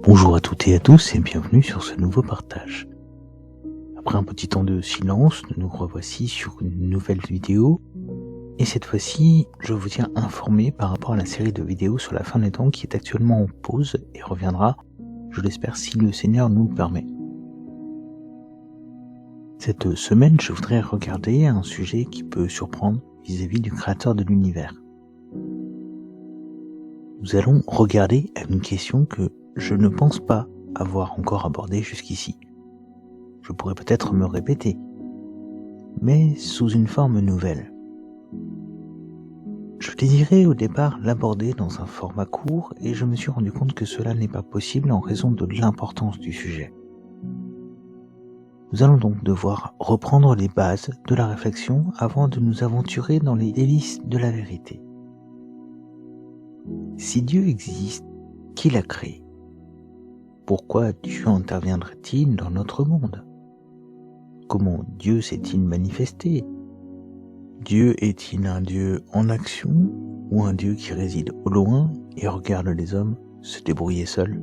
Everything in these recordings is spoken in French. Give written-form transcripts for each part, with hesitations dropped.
Bonjour à toutes et à tous et bienvenue sur ce nouveau partage. Après un petit temps de silence, nous revoici sur une nouvelle vidéo. Et cette fois-ci, je vous tiens informé par rapport à la série de vidéos sur la fin des temps qui est actuellement en pause et reviendra, je l'espère, si le Seigneur nous le permet. Cette semaine, je voudrais regarder un sujet qui peut surprendre vis-à-vis du Créateur de l'univers. Nous allons regarder à une question que je ne pense pas avoir encore abordée jusqu'ici. Je pourrais peut-être me répéter, mais sous une forme nouvelle. Je désirais au départ l'aborder dans un format court et je me suis rendu compte que cela n'est pas possible en raison de l'importance du sujet. Nous allons donc devoir reprendre les bases de la réflexion avant de nous aventurer dans les délices de la vérité. Si Dieu existe, qui l'a créé ? Pourquoi Dieu interviendrait-il dans notre monde ? Comment Dieu s'est-il manifesté ? Dieu est-il un Dieu en action ou un Dieu qui réside au loin et regarde les hommes se débrouiller seuls ?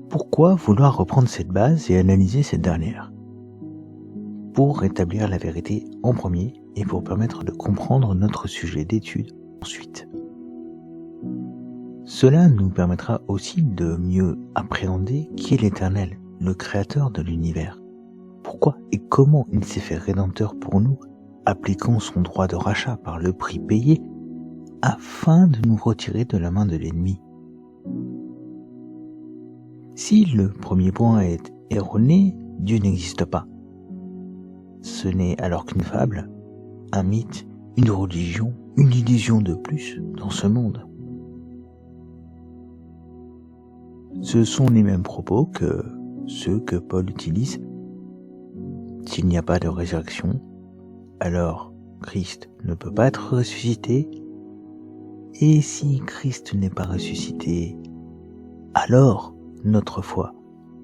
Pourquoi vouloir reprendre cette base et analyser cette dernière ? Pour rétablir la vérité en premier et pour permettre de comprendre notre sujet d'étude ensuite. Cela nous permettra aussi de mieux appréhender qui est l'Éternel, le Créateur de l'univers. Pourquoi et comment il s'est fait rédempteur pour nous, appliquant son droit de rachat par le prix payé, afin de nous retirer de la main de l'ennemi. Si le premier point est erroné, Dieu n'existe pas. Ce n'est alors qu'une fable, un mythe, une religion, une illusion de plus dans ce monde. Ce sont les mêmes propos que ceux que Paul utilise. S'il n'y a pas de résurrection, alors Christ ne peut pas être ressuscité. Et si Christ n'est pas ressuscité, alors notre foi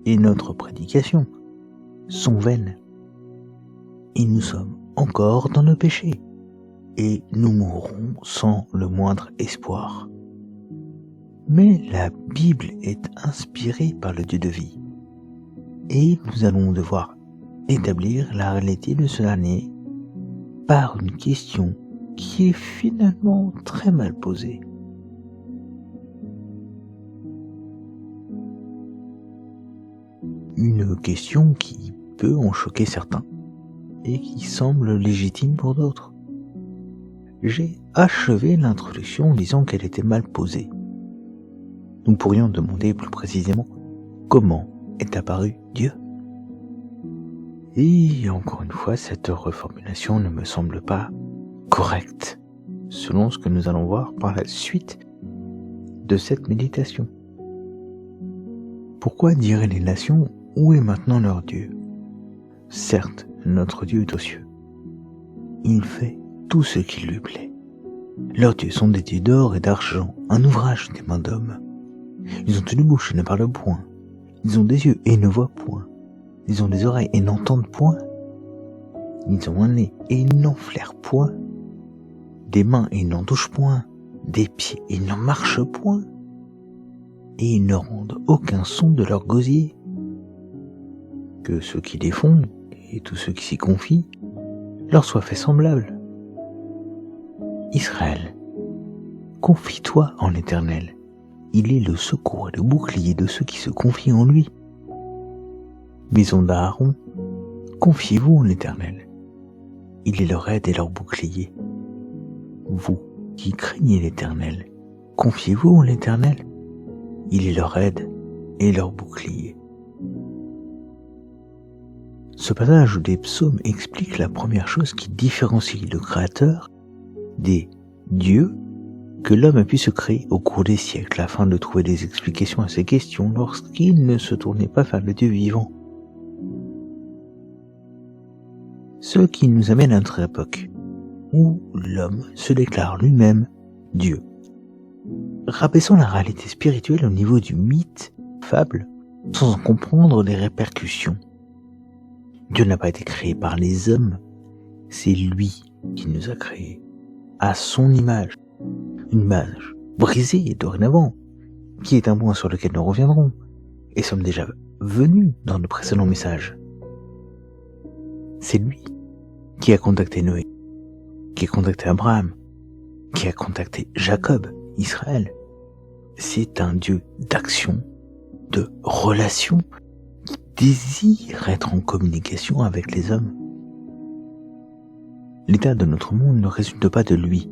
et notre prédication sont vaines. Et nous sommes encore dans nos péchés. Et nous mourrons sans le moindre espoir. Mais la Bible est inspirée par le Dieu de vie. Et nous allons devoir établir la réalité de ce dernier par une question qui est finalement très mal posée. Une question qui peut en choquer certains et qui semble légitime pour d'autres. J'ai achevé l'introduction en disant qu'elle était mal posée. Nous pourrions demander plus précisément comment est apparu Dieu. Et encore une fois, cette reformulation ne me semble pas correcte, selon ce que nous allons voir par la suite de cette méditation. Pourquoi diraient les nations, où est maintenant leur Dieu ? Certes, notre Dieu est aux cieux. Il fait tout ce qui lui plaît. Leurs dieux sont des dieux d'or et d'argent, un ouvrage des mains d'hommes. Ils ont une bouche et ne parlent point. Ils ont des yeux et ne voient point. Ils ont des oreilles et n'entendent point. Ils ont un nez et ils n'en flairent point. Des mains et ils n'en touchent point. Des pieds et ils n'en marchent point. Et ils ne rendent aucun son de leur gosier. Que ceux qui les font, et tous ceux qui s'y confient, leur soient faits semblables. Israël, confie-toi en l'Éternel. Il est le secours et le bouclier de ceux qui se confient en lui. Maison d'Aaron, confiez-vous en l'Éternel. Il est leur aide et leur bouclier. Vous qui craignez l'Éternel, confiez-vous en l'Éternel. Il est leur aide et leur bouclier. Ce passage des psaumes explique la première chose qui différencie le Créateur des dieux que l'homme a pu se créer au cours des siècles afin de trouver des explications à ces questions lorsqu'il ne se tournait pas vers le Dieu vivant. Ce qui nous amène à notre époque, où l'homme se déclare lui-même Dieu. Rabaissons la réalité spirituelle au niveau du mythe, fable sans en comprendre les répercussions. Dieu n'a pas été créé par les hommes, c'est lui qui nous a créés, à son image, une image brisée dorénavant, qui est un point sur lequel nous reviendrons, et sommes déjà venus dans le précédent message. C'est lui qui a contacté Noé, qui a contacté Abraham, qui a contacté Jacob, Israël. C'est un Dieu d'action, de relation, qui désire être en communication avec les hommes. L'état de notre monde ne résulte pas de lui,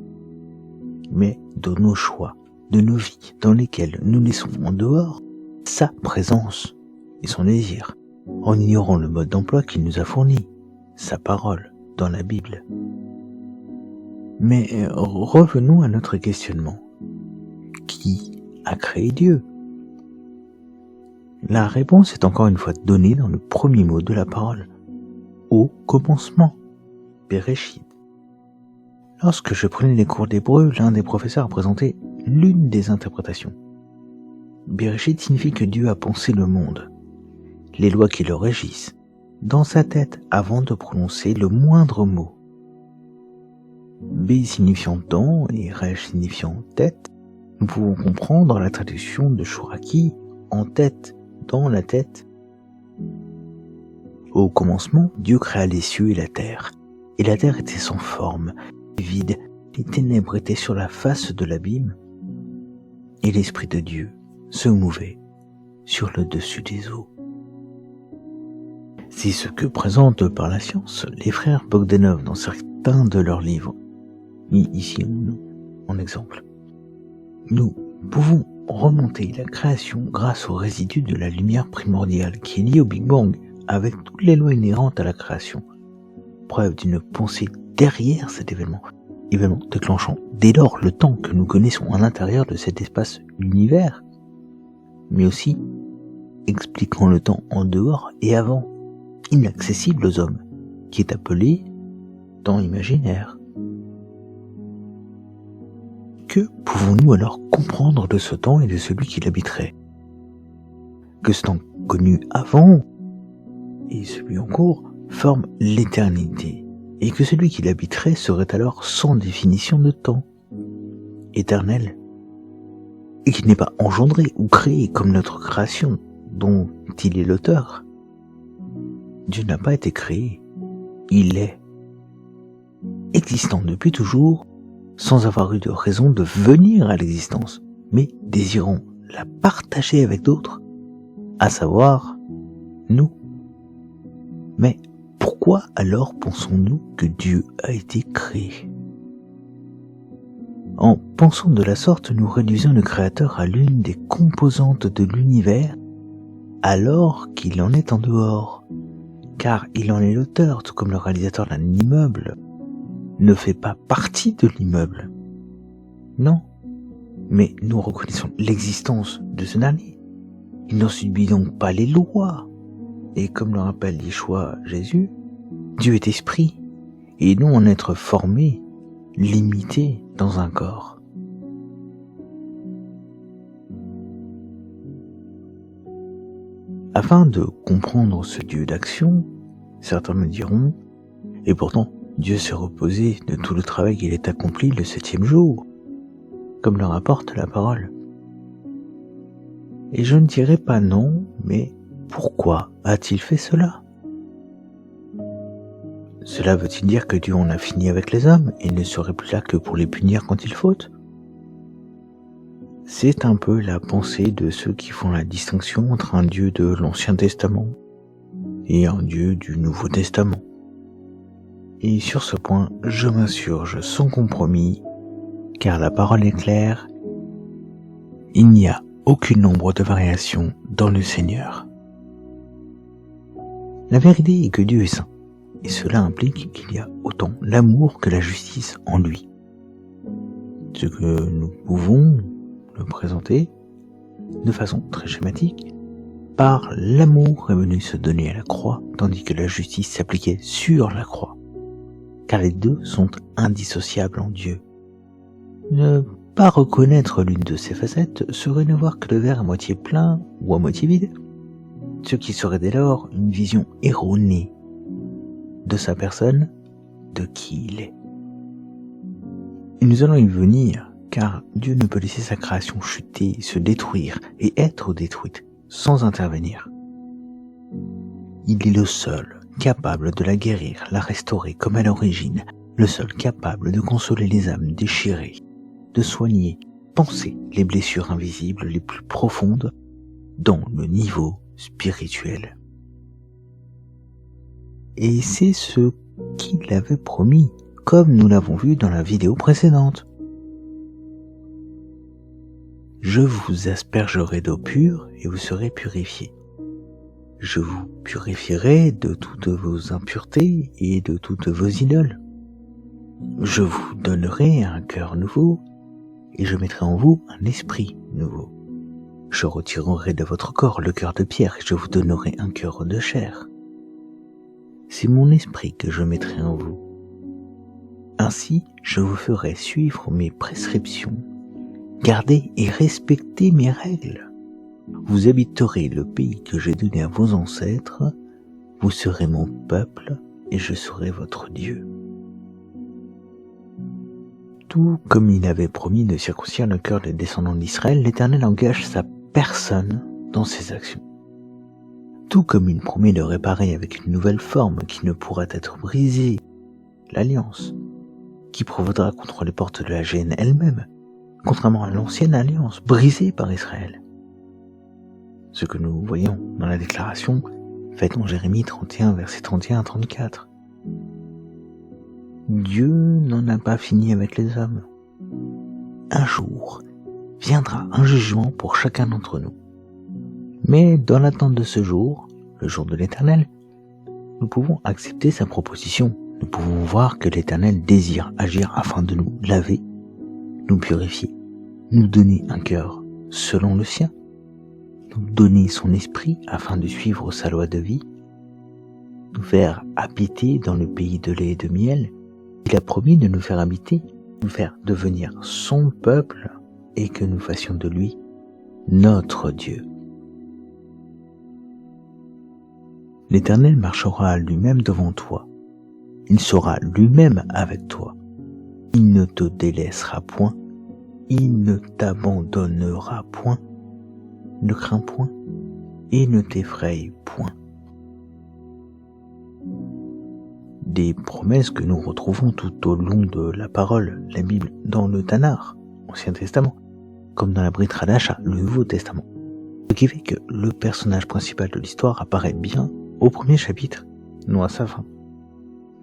mais de nos choix, de nos vies dans lesquelles nous laissons en dehors sa présence et son désir, en ignorant le mode d'emploi qu'il nous a fourni, sa parole dans la Bible. Mais revenons à notre questionnement. Qui a créé Dieu? La réponse est encore une fois donnée dans le premier mot de la parole. Au commencement, Bereshit. Lorsque je prenais les cours d'hébreu, l'un des professeurs a présenté l'une des interprétations. Bereshit signifie que Dieu a pensé le monde, les lois qui le régissent, dans sa tête avant de prononcer le moindre mot. B signifiant dans et Resh signifiant tête, nous pouvons comprendre la traduction de Chouraki en tête, dans la tête. Au commencement, Dieu créa les cieux et la terre était sans forme, vide, les ténèbres étaient sur la face de l'abîme, et l'Esprit de Dieu se mouvait sur le dessus des eaux. C'est ce que présentent par la science les frères Bogdanov dans certains de leurs livres, mis ici en exemple. Nous pouvons remonter la création grâce aux résidus de la lumière primordiale qui est liée au Big Bang avec toutes les lois inhérentes à la création. Preuve d'une pensée derrière cet événement déclenchant dès lors le temps que nous connaissons à l'intérieur de cet espace univers, mais aussi expliquant le temps en dehors et avant, inaccessible aux hommes, qui est appelé temps imaginaire. Que pouvons-nous alors comprendre de ce temps et de celui qui l'habiterait? Que ce temps connu avant et celui en cours forment l'éternité, et que celui qui l'habiterait serait alors sans définition de temps, éternel, et qui n'est pas engendré ou créé comme notre création, dont il est l'auteur. Dieu n'a pas été créé, il est, existant depuis toujours, sans avoir eu de raison de venir à l'existence, mais désirant la partager avec d'autres, à savoir nous. Mais pourquoi alors pensons-nous que Dieu a été créé? En pensant de la sorte, nous réduisons le Créateur à l'une des composantes de l'univers, alors qu'il en est en dehors, car il en est l'auteur, tout comme le réalisateur d'un immeuble ne fait pas partie de l'immeuble. Non, mais nous reconnaissons l'existence de ce dernier. Il n'en subit donc pas les lois. Et comme le rappelle Yeshua Jésus, Dieu est esprit, et non un être formé, limité dans un corps. Afin de comprendre ce Dieu d'action, certains me diront, et pourtant Dieu s'est reposé de tout le travail qu'il a accompli le 7e jour, comme le rapporte la parole. Et je ne dirai pas non, mais pourquoi a-t-il fait cela? Cela veut-il dire que Dieu en a fini avec les hommes et ne serait plus là que pour les punir quand ils fautent? C'est un peu la pensée de ceux qui font la distinction entre un Dieu de l'Ancien Testament et un Dieu du Nouveau Testament. Et sur ce point, je m'insurge sans compromis, car la parole est claire, il n'y a aucun nombre de variations dans le Seigneur. La vérité est que Dieu est saint, et cela implique qu'il y a autant l'amour que la justice en lui. Ce que nous pouvons le présenter de façon très schématique, par l'amour est venu se donner à la croix, tandis que la justice s'appliquait sur la croix, car les deux sont indissociables en Dieu. Ne pas reconnaître l'une de ces facettes serait ne voir que le verre à moitié plein ou à moitié vide, ce qui serait dès lors une vision erronée de sa personne, de qui il est. Et nous allons y venir, car Dieu ne peut laisser sa création chuter, se détruire et être détruite sans intervenir. Il est le seul capable de la guérir, la restaurer comme à l'origine, le seul capable de consoler les âmes déchirées, de soigner, penser les blessures invisibles les plus profondes dans le niveau spirituel. Et c'est ce qu'il avait promis, comme nous l'avons vu dans la vidéo précédente. Je vous aspergerai d'eau pure et vous serez purifiés. Je vous purifierai de toutes vos impuretés et de toutes vos idoles. Je vous donnerai un cœur nouveau et je mettrai en vous un esprit nouveau. Je retirerai de votre corps le cœur de pierre et je vous donnerai un cœur de chair. C'est mon esprit que je mettrai en vous. Ainsi, je vous ferai suivre mes prescriptions, garder et respecter mes règles. Vous habiterez le pays que j'ai donné à vos ancêtres, vous serez mon peuple et je serai votre Dieu. Tout comme il avait promis de circoncire le cœur des descendants d'Israël, l'Éternel engage sa personne dans ses actions. Tout comme il promet de réparer avec une nouvelle forme qui ne pourra être brisée, l'alliance, qui proviendra contre les portes de la gêne elle-même, contrairement à l'ancienne alliance brisée par Israël. Ce que nous voyons dans la déclaration faite en Jérémie 31, versets 31 à 34. Dieu n'en a pas fini avec les hommes. Un jour viendra un jugement pour chacun d'entre nous. Mais dans l'attente de ce jour, le jour de l'Éternel, nous pouvons accepter sa proposition. Nous pouvons voir que l'Éternel désire agir afin de nous laver, nous purifier, nous donner un cœur selon le sien, nous donner son esprit afin de suivre sa loi de vie, nous faire habiter dans le pays de lait et de miel. Il a promis de nous faire habiter, nous faire devenir son peuple et que nous fassions de lui notre Dieu. L'Éternel marchera lui-même devant toi. Il sera lui-même avec toi. Il ne te délaissera point. Il ne t'abandonnera point. Ne crains point et ne t'effraie point. Des promesses que nous retrouvons tout au long de la parole, la Bible, dans le Tanakh, Ancien Testament, comme dans la Brit Hadasha, le Nouveau Testament. Ce qui fait que le personnage principal de l'histoire apparaît bien au premier chapitre, non à sa fin,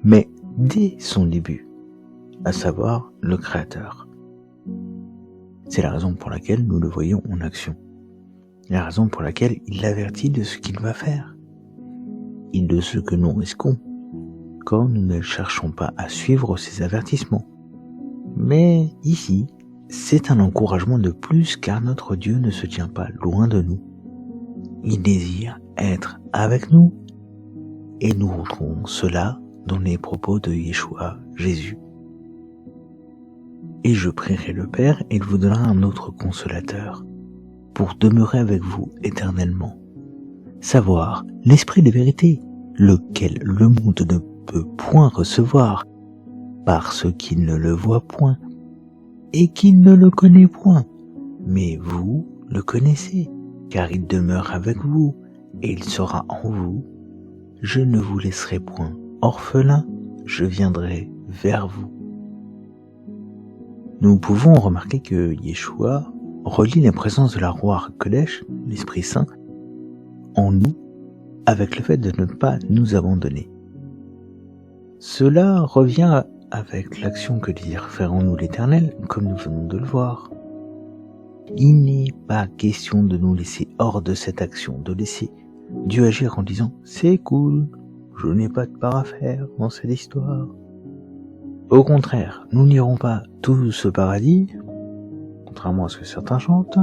mais dès son début, à savoir le Créateur. C'est la raison pour laquelle nous le voyons en action. La raison pour laquelle il l'avertit de ce qu'il va faire, et de ce que nous risquons, quand nous ne cherchons pas à suivre ses avertissements. Mais ici, c'est un encouragement de plus car notre Dieu ne se tient pas loin de nous. Il désire être avec nous et nous retrouvons cela dans les propos de Yeshua, Jésus. Et je prierai le Père et il vous donnera un autre consolateur pour demeurer avec vous éternellement, savoir l'esprit de vérité, lequel le monde ne peut point recevoir, parce qu'il ne le voit point, et qu'il ne le connaît point. Mais vous le connaissez, car il demeure avec vous, et il sera en vous. Je ne vous laisserai point orphelin, je viendrai vers vous. Nous pouvons remarquer que Yeshua relie la présence de la Ruach Kodesh, l'Esprit Saint, en nous, avec le fait de ne pas nous abandonner. Cela revient avec l'action que désire faire en nous l'Éternel, comme nous venons de le voir. Il n'est pas question de nous laisser hors de cette action, de laisser Dieu agir en disant « c'est cool, je n'ai pas de part à faire dans cette histoire ». Au contraire, nous n'irons pas tous au paradis, contrairement à ce que certains chantent.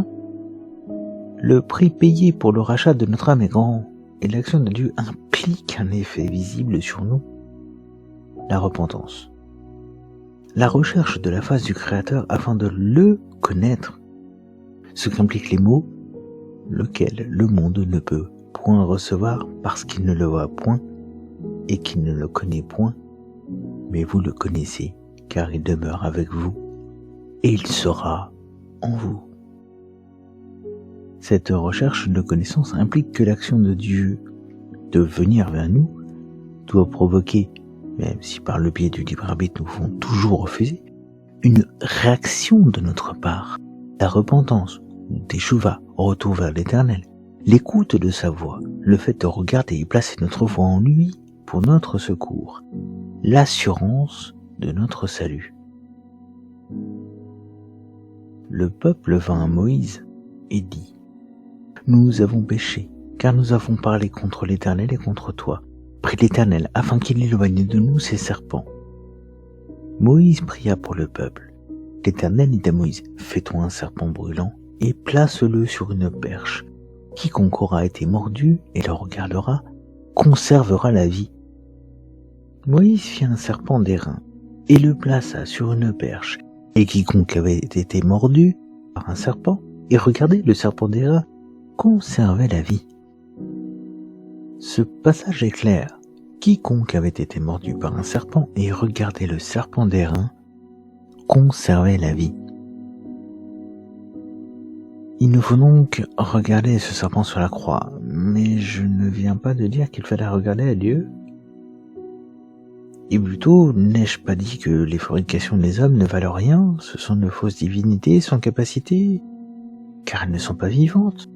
Le prix payé pour le rachat de notre âme est grand, et l'action de Dieu implique un effet visible sur nous, la repentance. La recherche de la face du Créateur afin de le connaître, ce qu'impliquent les mots, lequel le monde ne peut point recevoir parce qu'il ne le voit point et qu'il ne le connaît point, mais vous le connaissez car il demeure avec vous et il sera en vous. Cette recherche de connaissance implique que l'action de Dieu de venir vers nous doit provoquer, même si par le biais du libre arbitre nous pouvons toujours refuser, une réaction de notre part, la repentance, ou teshuva, retour vers l'Éternel, l'écoute de sa voix, le fait de regarder et placer notre foi en lui pour notre secours, l'assurance de notre salut. Le peuple vint à Moïse et dit : Nous avons péché, car nous avons parlé contre l'Éternel et contre toi. Prie l'Éternel afin qu'il éloigne de nous ces serpents. Moïse pria pour le peuple. L'Éternel dit à Moïse : Fais-toi un serpent brûlant et place-le sur une perche. Quiconque aura été mordu et le regardera conservera la vie. Moïse fit un serpent d'airain et le plaça sur une perche. Et quiconque avait été mordu par un serpent et regardait le serpent d'airain conservait la vie. Ce passage est clair. Quiconque avait été mordu par un serpent et regardait le serpent d'airain conservait la vie. Il nous faut donc regarder ce serpent sur la croix, mais je ne viens pas de dire qu'il fallait regarder à Dieu. Et plutôt, n'ai-je pas dit que les fabrications des hommes ne valent rien, ce sont de fausses divinités sans capacité, car elles ne sont pas vivantes.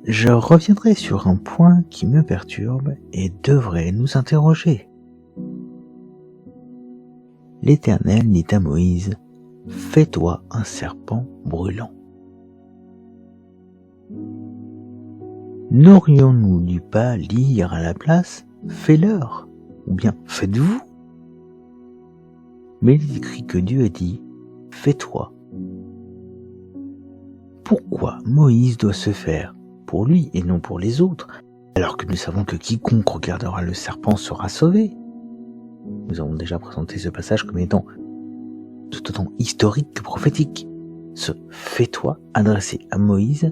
Je reviendrai sur un point qui me perturbe et devrait nous interroger. L'Éternel dit à Moïse : Fais-toi un serpent brûlant. N'aurions-nous dû pas lire à la place : Fais-leur, ou bien faites-vous? Mais il est écrit que Dieu a dit : Fais-toi. Pourquoi Moïse doit se faire pour lui et non pour les autres, alors que nous savons que quiconque regardera le serpent sera sauvé? Nous avons déjà présenté ce passage comme étant tout autant historique que prophétique. Ce « fais-toi » adressé à Moïse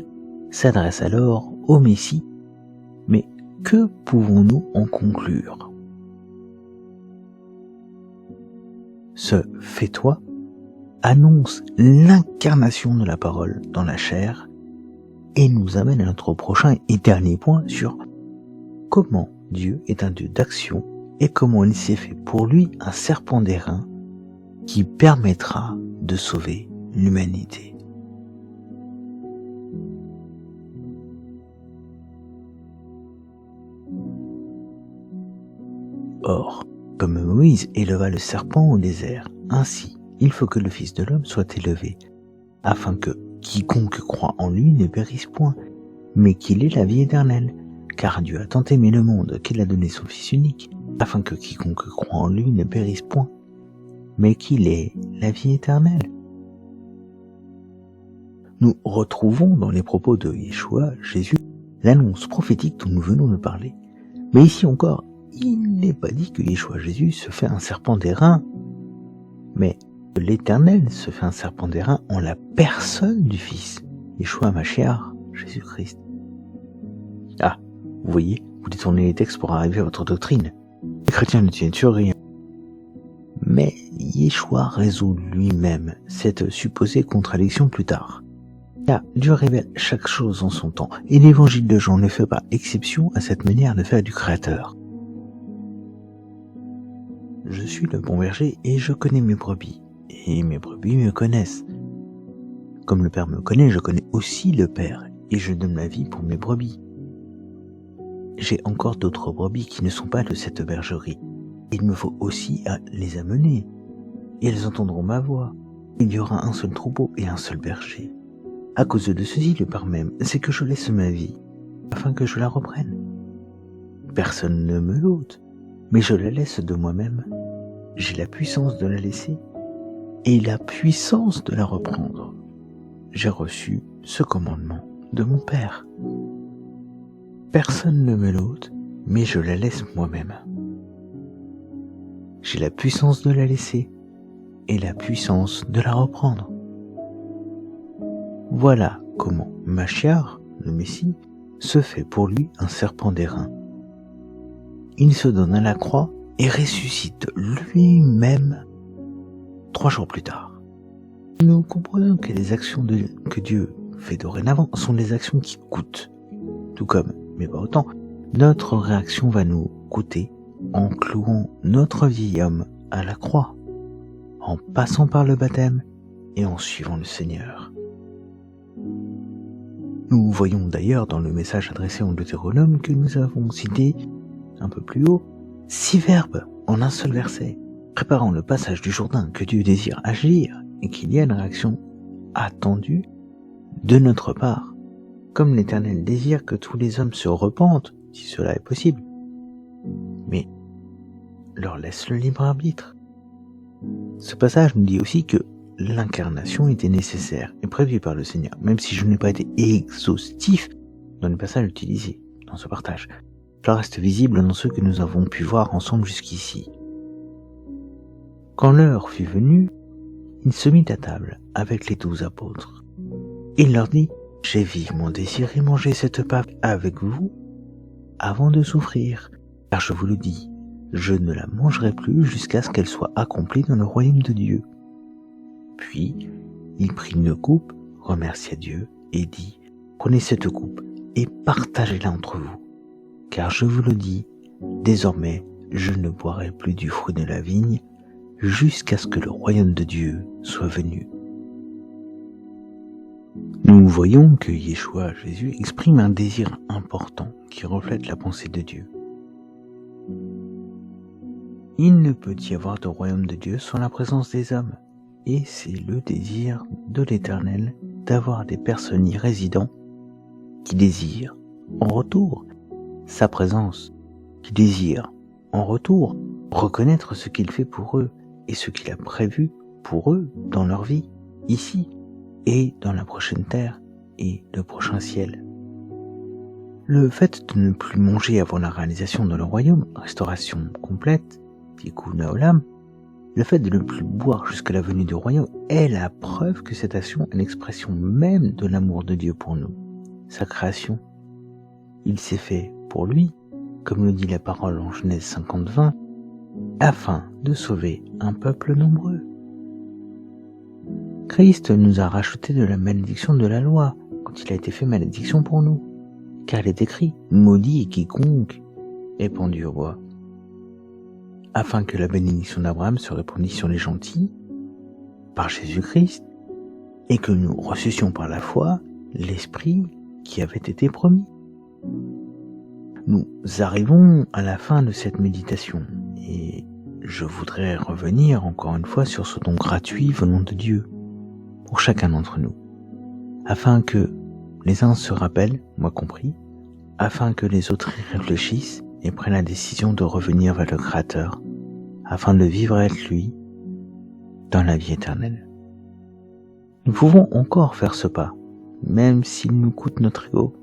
s'adresse alors au Messie. Mais que pouvons-nous en conclure? Ce « fais-toi » annonce l'incarnation de la parole dans la chair et nous amène à notre prochain et dernier point sur comment Dieu est un Dieu d'action et comment il s'est fait pour lui un serpent d'airain qui permettra de sauver l'humanité. Or, comme Moïse éleva le serpent au désert, ainsi il faut que le Fils de l'homme soit élevé, afin que quiconque croit en lui ne périsse point, mais qu'il ait la vie éternelle. Car Dieu a tant aimé le monde qu'il a donné son Fils unique, afin que quiconque croit en lui ne périsse point, mais qu'il ait la vie éternelle. Nous retrouvons dans les propos de Yeshua, Jésus, l'annonce prophétique dont nous venons de parler. Mais ici encore, il n'est pas dit que Yeshua Jésus se fait un serpent d'airain, mais l'Éternel se fait un serpent d'airain en la personne du Fils, Yeshua Mashiach, Jésus-Christ. Ah, vous voyez, vous détournez les textes pour arriver à votre doctrine. Les chrétiens ne tiennent sur rien. Mais Yeshua résout lui-même cette supposée contradiction plus tard. Car Dieu révèle chaque chose en son temps, et l'évangile de Jean ne fait pas exception à cette manière de faire du Créateur. Je suis le bon berger et je connais mes brebis, et mes brebis me connaissent. Comme le Père me connaît, je connais aussi le Père, et je donne ma vie pour mes brebis. J'ai encore d'autres brebis qui ne sont pas de cette bergerie. Il me faut aussi les amener, et elles entendront ma voix. Il y aura un seul troupeau et un seul berger. À cause de ceci, le Père même, c'est que je laisse ma vie, afin que je la reprenne. Personne ne me l'ôte, mais je la laisse de moi-même. J'ai la puissance de la laisser, et la puissance de la reprendre. J'ai reçu ce commandement de mon Père. Personne ne me l'ôte, mais je la laisse moi-même. J'ai la puissance de la laisser et la puissance de la reprendre. Voilà comment Mashiach, le Messie, se fait pour lui un serpent d'airain. Il se donne à la croix et ressuscite lui-même 3 jours plus tard. Nous comprenons que les actions que Dieu fait dorénavant sont des actions qui coûtent. Tout comme, mais pas autant, notre réaction va nous coûter en clouant notre vieil homme à la croix, en passant par le baptême et en suivant le Seigneur. Nous voyons d'ailleurs dans le message adressé au Deutéronome que nous avons cité un peu plus haut 6 verbes en un seul verset, préparant le passage du Jourdain que Dieu désire agir et qu'il y a une réaction attendue de notre part, comme l'Éternel désire que tous les hommes se repentent, si cela est possible, mais leur laisse le libre arbitre. Ce passage nous dit aussi que l'incarnation était nécessaire et prévue par le Seigneur, même si je n'ai pas été exhaustif dans les passages utilisés dans ce partage. Cela reste visible dans ceux que nous avons pu voir ensemble jusqu'ici. Quand l'heure fut venue, il se mit à table avec les 12 apôtres. Il leur dit : « J'ai vivement désiré manger cette Pâque avec vous avant de souffrir, car je vous le dis, je ne la mangerai plus jusqu'à ce qu'elle soit accomplie dans le royaume de Dieu. » Puis, il prit une coupe, remercia Dieu et dit : « Prenez cette coupe et partagez-la entre vous, car je vous le dis, désormais je ne boirai plus du fruit de la vigne jusqu'à ce que le royaume de Dieu soit venu. » Nous voyons que Yeshua, Jésus, exprime un désir important qui reflète la pensée de Dieu. Il ne peut y avoir de royaume de Dieu sans la présence des hommes, et c'est le désir de l'Éternel d'avoir des personnes y résidant qui désirent en retour sa présence, qui désirent en retour reconnaître ce qu'il fait pour eux et ce qu'il a prévu pour eux dans leur vie, ici et dans la prochaine terre et le prochain ciel. Le fait de ne plus manger avant la réalisation de le royaume, restauration complète, tikkun haolam, le fait de ne plus boire jusqu'à la venue du royaume est la preuve que cette action est l'expression même de l'amour de Dieu pour nous, sa création. Il s'est fait pour lui, comme le dit la parole en Genèse 50:20, afin de sauver un peuple nombreux. Christ nous a racheté de la malédiction de la loi, quand il a été fait malédiction pour nous, car il est écrit « Maudit quiconque est pendu au bois », afin que la bénédiction d'Abraham se répandît sur les gentils, par Jésus-Christ, et que nous reçussions par la foi l'Esprit qui avait été promis. Nous arrivons à la fin de cette méditation, et je voudrais revenir encore une fois sur ce don gratuit venant de Dieu, pour chacun d'entre nous, afin que les uns se rappellent, moi compris, afin que les autres y réfléchissent et prennent la décision de revenir vers le Créateur, afin de vivre avec lui dans la vie éternelle. Nous pouvons encore faire ce pas, même s'il nous coûte notre ego.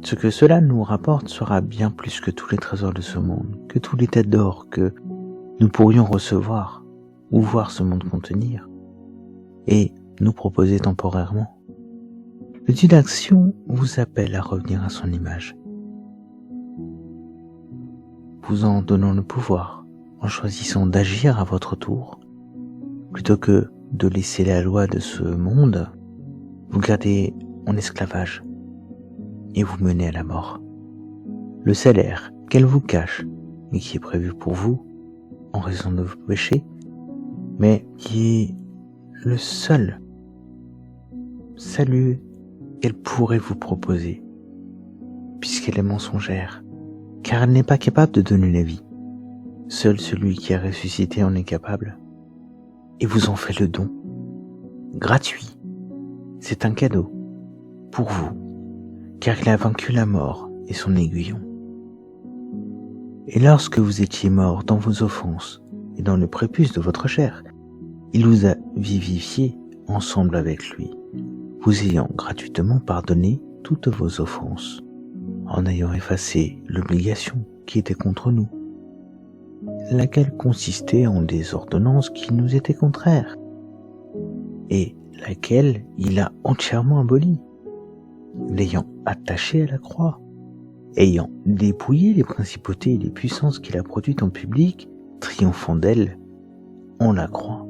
Ce que cela nous rapporte sera bien plus que tous les trésors de ce monde, que tous les têtes d'or que nous pourrions recevoir ou voir ce monde contenir et nous proposer temporairement. Le Dieu d'action vous appelle à revenir à son image, vous en donnant le pouvoir, en choisissant d'agir à votre tour, plutôt que de laisser la loi de ce monde vous garder en esclavage et vous mener à la mort. Le salaire qu'elle vous cache et qui est prévu pour vous en raison de vos péchés, mais qui est le seul salut qu'elle pourrait vous proposer, puisqu'elle est mensongère, car elle n'est pas capable de donner la vie. Seul celui qui a ressuscité en est capable, et vous en fait le don, gratuit. C'est un cadeau, pour vous, car il a vaincu la mort et son aiguillon. Et lorsque vous étiez mort dans vos offenses et dans le prépuce de votre chair, il vous a vivifié ensemble avec lui, vous ayant gratuitement pardonné toutes vos offenses, en ayant effacé l'obligation qui était contre nous, laquelle consistait en des ordonnances qui nous étaient contraires, et laquelle il a entièrement abolie, l'ayant attaché à la croix, ayant dépouillé les principautés et les puissances qu'il a produites en public, triomphant d'elles, on la croit.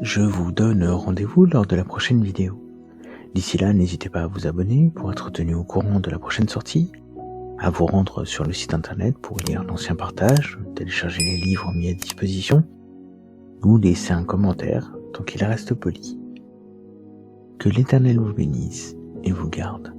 Je vous donne rendez-vous lors de la prochaine vidéo. D'ici là, n'hésitez pas à vous abonner pour être tenu au courant de la prochaine sortie, à vous rendre sur le site internet pour lire l'ancien partage, télécharger les livres mis à disposition, ou laisser un commentaire tant qu'il reste poli. Que l'Éternel vous bénisse et vous garde.